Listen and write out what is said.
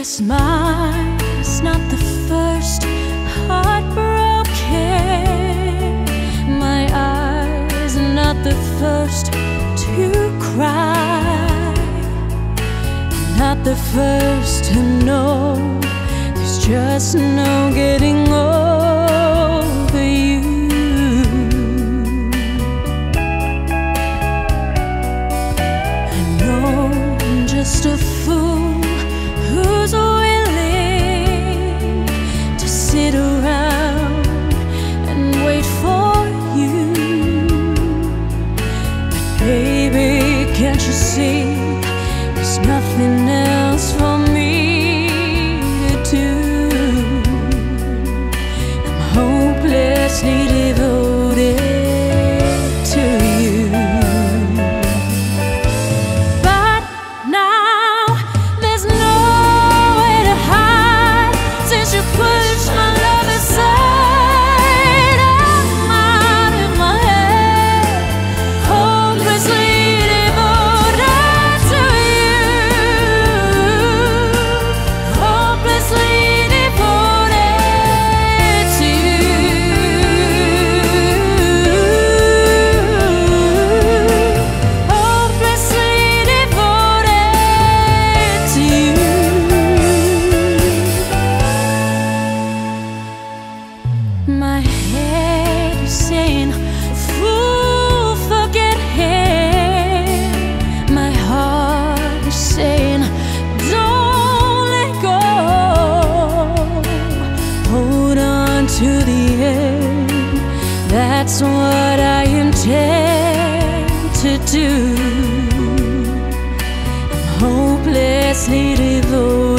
This mine is not the first heartbroken. My eyes are not the first to cry, not the first to know there's just no getting over you. I know I'm just a fool who's willing to sit around and wait for you. But baby, can't you see there's nothing else for me to do? I'm hopelessly devoted to you. But now there's nowhere to hide since you pushed my love aside. I'm out of my head, hopelessly devoted to you. Hopelessly devoted to you. Hopelessly devoted to you. My head is saying, fool, forget him. My heart is saying, don't let go. Hold on to the end. That's what I intend to do. I'm hopelessly devoted